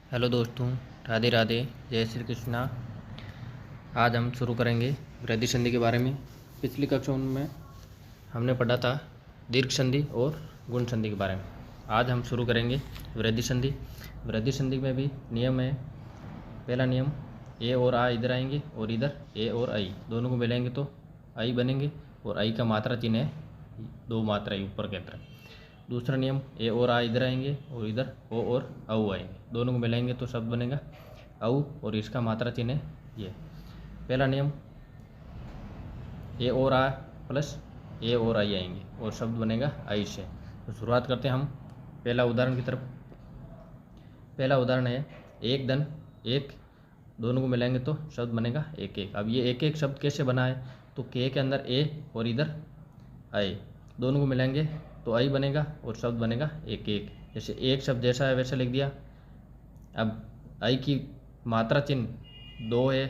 Hello दोस्तों, राधे राधे, जय श्री कृष्णा। आज हम शुरू करेंगे वृद्धि संधि के बारे में। पिछली कक्षाओं में हमने पढ़ा था दीर्घ संधि और गुण संधि के बारे में। आज हम शुरू करेंगे वृद्धि संधि। वृद्धि संधि में भी नियम है। पहला नियम, ए और आ इधर आएंगे और इधर ए और आई दोनों को मिलाएंगे तो आई बनेंगे, और आई का मात्रा चिन्ह है दो मात्राएं ऊपर की तरफ। दूसरा नियम, ए और आ इधर आएंगे और इधर ओ और औ आएंगे, दोनों को मिलाएंगे तो शब्द बनेगा औ, और इसका मात्रा चिन्ह है ये। पहला नियम, ए और आ प्लस ए और आई आएंगे और शब्द बनेगा आई से। तो शुरुआत करते हैं हम पहला उदाहरण की तरफ। पहला उदाहरण है एक धन एक, दोनों को मिलाएंगे तो शब्द बनेगा एक एक। अब ये एक एक शब्द कैसे बना है, तो के अंदर ए और इधर आई, दोनों को मिलाएंगे तो आई बनेगा और शब्द बनेगा एक एक। जैसे एक शब्द जैसा है वैसा लिख दिया। अब आई की मात्रा चिन्ह दो है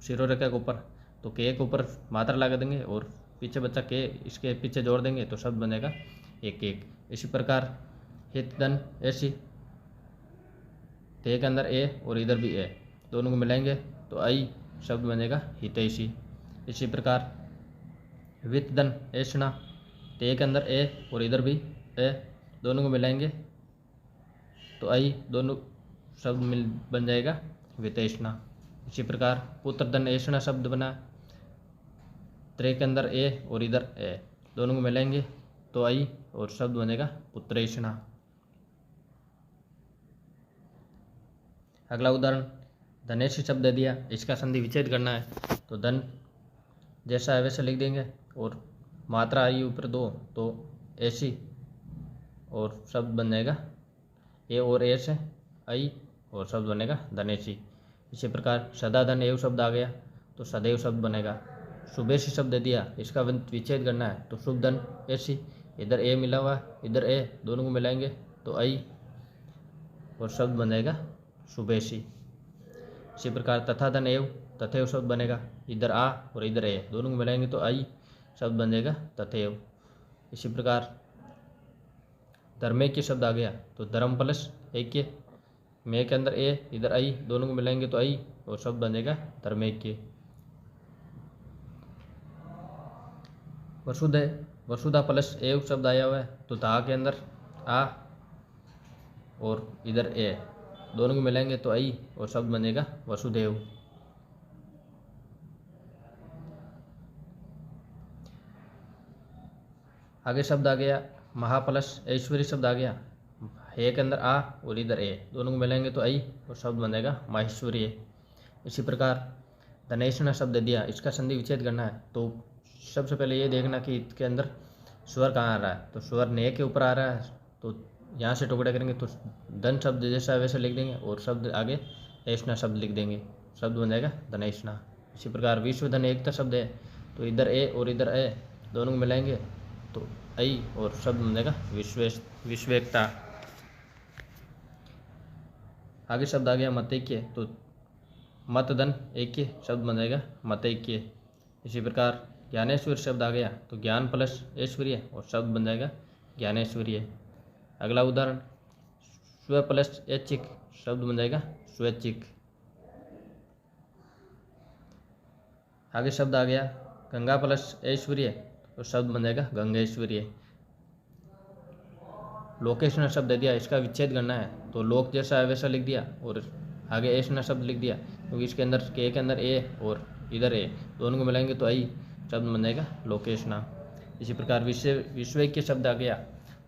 शिरोरेखा के ऊपर, तो के के ऊपर मात्रा लगा देंगे और पीछे बच्चा के इसके पीछे जोड़ देंगे तो शब्द बनेगा एक एक। इसी प्रकार हित धन ऐसी, ते के अंदर ए और इधर भी ए, दोनों को मिलाएंगे तो आई शब्द बनेगा हितैषी। इसी प्रकार वित्त धन ऐसना, ते के अंदर ए और इधर भी ए, दोनों को मिलाएंगे तो आई दोनों शब्द मिल बन जाएगा वितैषणा। इसी प्रकार पुत्र धन ऐसना शब्द बना, त्रे के अंदर ए और इधर ए, दोनों को मिलाएंगे तो आई और शब्द बनेगा पुत्रैषणा। अगला उदाहरण, धनेशी शब्द दे दिया, इसका संधि विच्छेद करना है तो धन जैसा है वैसा लिख देंगे और मात्रा आई ऊपर दो तो ऐसी, और शब्द बन जाएगा ए और ए से आई और शब्द बनेगा धनेशी। इसी प्रकार सदा धन एव शब्द आ गया तो सदैव शब्द बनेगा। शुभेशी शब्द दे दिया, इसका विच्छेद करना है तो शुभ धन ऐसी, इधर ए मिला हुआ इधर ए, दोनों को मिलाएंगे तो आई और शब्द बन जाएगा शुभेशी। इसी प्रकार तथा धन एव तथैव शब्द बनेगा, इधर आ और इधर ए, दोनों को मिलाएंगे तो आई शब्द बन जाएगा तथैव। इसी प्रकार धर्मैक्य शब्द आ गया तो धर्म प्लस ऐक्य, मे के अंदर ए इधर आई, दोनों को मिलाएंगे तो आई और शब्द बन जाएगा धर्मैक्य। वसुधैव, वसुधा प्लस एव शब्द आया हुआ है तो धा के अंदर आ और इधर ए, दोनों को मिलाएंगे तो आई और शब्द बनेगा वसुदेव। आगे शब्द आ गया महा प्लस ऐश्वर्य शब्द आ गया, हे के अंदर आ और इधर ए, दोनों को मिलाएंगे तो आई और शब्द बनेगा माहेश्वर्य। इसी प्रकार धनेशना शब्द दिया, इसका संधि विच्छेद करना है तो सबसे पहले ये देखना कि इसके अंदर स्वर कहाँ आ रहा है, तो स्वर ने के ऊपर आ रहा है तो यहाँ से टुकड़े करेंगे तो धन शब्द जैसा वैसे लिख देंगे और शब्द आगे ऐसना शब्द लिख देंगे, शब्द बन जाएगा धनेशना। इसी प्रकार विश्व धन एकता शब्द है तो इधर ए और इधर ए, दोनों को मिलाएंगे तो आई और शब्द बन जाएगा विश्वेकता। आगे शब्द आ गया मतैक्य, तो मत धन ऐक्य शब्द बन जाएगा मतैक्य। इसी प्रकार ज्ञानेश्वर शब्द आ गया तो ज्ञान प्लस ऐश्वर्य और शब्द बन जाएगा ज्ञानेश्वर्य। अगला उदाहरण, स्व प्लस ऐच्छिक शब्द बन जाएगा स्वैच्छिक। आगे शब्द आ गया गंगा प्लस ऐश्वर्य तो शब्द बन जाएगा गंगेश्वर्य। लोकेशना शब्द दे दिया, इसका विच्छेद करना है तो लोक जैसा है वैसा लिख दिया और आगे ऐशना शब्द लिख दिया क्योंकि इसके अंदर के अंदर ए और इधर ए, दोनों को मिलाएंगे तो आई शब्द बन जाएगा लोकेशना। इसी प्रकार विश्वैक्य शब्द आ गया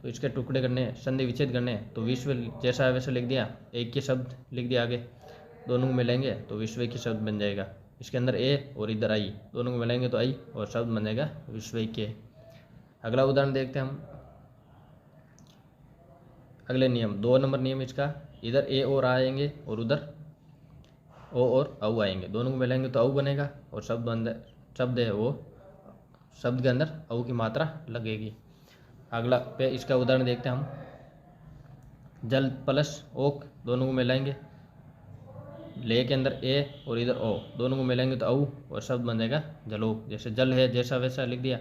तो इसके टुकड़े करने संधि विच्छेद करने तो विश्व जैसा है वैसा लिख दिया, ऐक्य शब्द लिख दिया आगे, दोनों को मिलाएंगे तो विश्वैक्य शब्द बन जाएगा। इसके अंदर ए और इधर आई, दोनों को मिलाएंगे तो आई और शब्द बन जाएगा विश्वैक्य। अगला उदाहरण देखते हैं हम। अगले नियम 2 नंबर नियम इसका, इधर ए और आ आएंगे और उधर ओ और औ आएंगे, दोनों को मिलाएंगे तो औ बनेगा और शब्द है वो शब्द के अंदर औ की मात्रा लगेगी। अगला पे इसका उदाहरण देखते हैं हम। जल प्लस ओक, दोनों को मिलाएंगे, ले के अंदर ए और इधर ओ, दोनों को मिलाएंगे तो औ और शब्द बन जाएगा जलोक। जैसे जल है जैसा वैसा लिख दिया,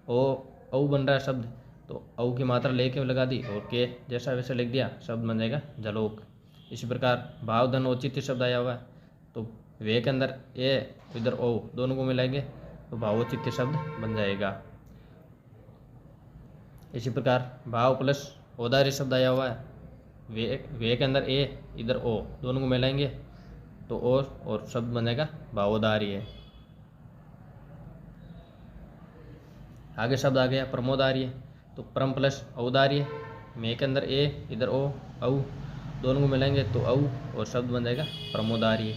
ओ औ बन रहा है शब्द तो औ की मात्रा ले के लगा दी और के जैसा वैसा लिख दिया, शब्द बन जाएगा जलोक। इसी प्रकार भावधन औचित्य शब्द आया हुआ है, तो वे के अंदर ए इधर ओ दोनों को मिलाएंगे तो भावौचित्य शब्द बन जाएगा। इसी प्रकार भाव प्लस औदार्य शब्द आया हुआ है, वे के अंदर ए इधर ओ दोनों को मिलाएंगे तो और शब्द बनेगा भावोदार्य। आगे शब्द आ गया प्रमोदार्य, तो परम प्लस औदार्य, मे के अंदर ए इधर ओ औ दोनों को मिलाएंगे तो औ और शब्द बन जाएगा प्रमोदार्य।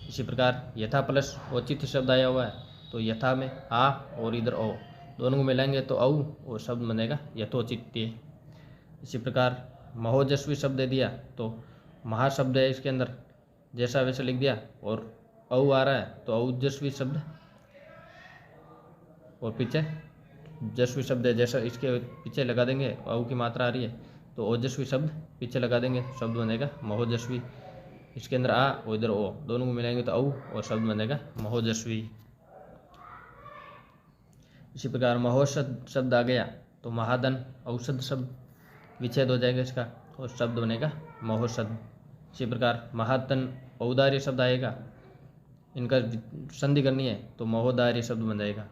इसी प्रकार यथा प्लस औचित्य शब्द आया हुआ है, तो यथा में आ और इधर ओ दोनों को मिलाएंगे तो औ और शब्द बनेगा यथोचित्य। इसी प्रकार महोजस्वी शब्द दे दिया, तो महाशब्द है इसके अंदर जैसा वैसे लिख दिया और औ आ रहा है तो औजस्वी शब्द, और पीछे जस्वी शब्द है जैसा इसके पीछे लगा देंगे, औ की मात्रा आ रही है तो ओजस्वी शब्द पीछे लगा देंगे, शब्द बनेगा महोजस्वी। इसके अंदर आ और इधर ओ दोनों को मिलाएंगे तो औ और शब्द बनेगा महोजस्वी। इसी प्रकार महोषध शब्द आ गया, तो महाधन औषध शब्द विच्छेद हो जाएगा इसका और शब्द बनेगा महोषध। इसी प्रकार महाधन औदार्य शब्द आएगा, इनका संधि करनी है तो महोदार्य शब्द बन जाएगा।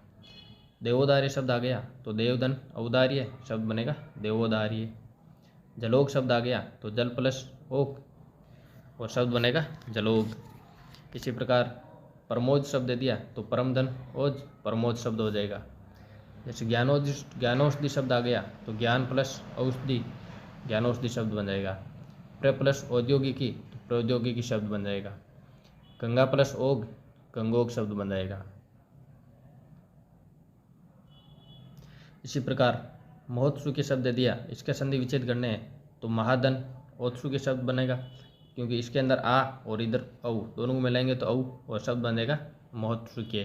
देवोदार्य शब्द आ गया, तो देवधन औदार्य शब्द बनेगा देवोदार्य। जलोग शब्द आ गया, तो जल प्लस ओक और शब्द बनेगा जलोग। इसी प्रकार परमोज शब्द दे दिया, तो परमधन ओज परमोज शब्द हो जाएगा। जैसे ज्ञानौषधि शब्द आ गया, तो ज्ञान प्लस औषधि ज्ञानौषधि शब्द बन जाएगा। प्र प्लस औद्योगिकी तो प्रौद्योगिकी शब्द बन जाएगा। गंगा प्लस ओग गंगोग शब्द बन जाएगा। इसी प्रकार महोत्सु के शब्द दे दिया, इसका संधि विच्छेद करने हैं तो महाधन ओत्सु के शब्द बनेगा, क्योंकि इसके अंदर आ और इधर औ दोनों को मिलाएंगे तो औ और शब्द बनेगा महोत्सु के।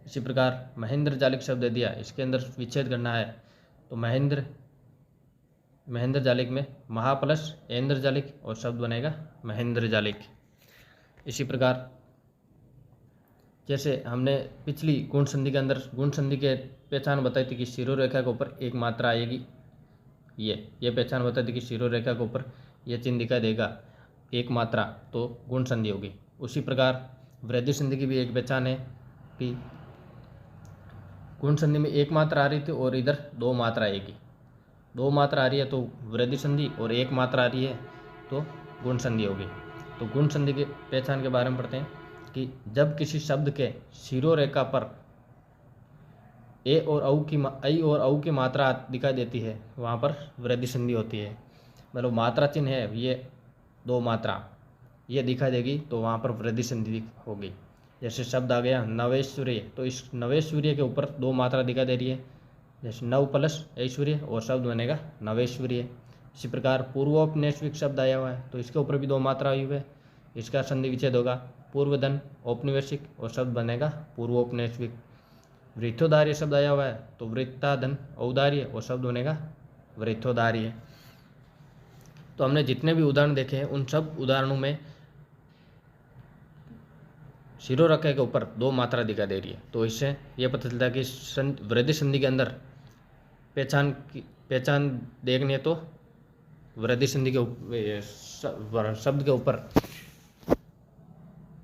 इसी प्रकार महेंद्र जालिक शब्द दे दिया, इसके अंदर विच्छेद करना है तो महेंद्र जालिक में महा प्लस ऐन्द्र जालिक और शब्द बनेगा महेंद्र जालिक। इसी प्रकार जैसे हमने पिछली गुण संधि के अंदर गुण संधि के पहचान बताई थी कि शिरोरेखा के ऊपर एक मात्रा आएगी, ये पहचान बताई थी कि शिरोरेखा के ऊपर ये चिन्ह दिखाई देगा एक मात्रा, तो गुण संधि होगी। उसी प्रकार वृद्धि संधि की भी एक पहचान है कि गुण संधि में एक मात्रा आ रही थी और इधर दो मात्रा आएगी, दो मात्रा आ रही है तो वृद्धि संधि और एक मात्रा आ रही है तो गुण संधि होगी। तो गुण संधि के पहचान के बारे में पढ़ते हैं कि जब किसी शब्द के शिरोरेखा पर ऐ और औ की मात्रा दिखाई देती है वहाँ पर वृद्धि संधि होती है। मतलब मात्रा चिन्ह है ये दो मात्रा ये दिखाई देगी तो वहाँ पर वृद्धि संधि होगी। जैसे शब्द आ गया नवेश्वर्य, तो इस नवेश्वर्य के ऊपर दो मात्रा दिखाई दे रही है, जैसे नव प्लस ऐश्वर्य और शब्द बनेगा नवेश्वर्य। इसी प्रकार पूर्वोपनिवेशिक शब्द आया हुआ है, तो इसके ऊपर भी दो मात्रा आई हुई है, इसका संधि विच्छेद होगा पूर्वधन औपनिवेशिक और शब्द बनेगा पूर्वोपनिवेशिक। वृत्तोदार्य शब्द आया हुआ है, तो वृत्ताधन औदार्य और शब्द बनेगा वृत्तोदार्य। तो हमने जितने भी उदाहरण देखे हैं उन सब उदाहरणों में शिरोरेखा के ऊपर दो मात्रा दिखाई दे रही है, तो इससे यह पता चलता है कि वृद्धि संधि के अंदर पहचान देखनी है तो वृद्धि संधि के शब्द के ऊपर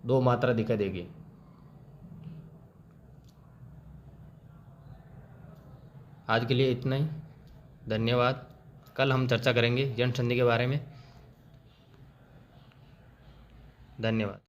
दो मात्रा दिखाई देगी। आज के लिए इतना ही, धन्यवाद। कल हम चर्चा करेंगे जन संधि के बारे में। धन्यवाद।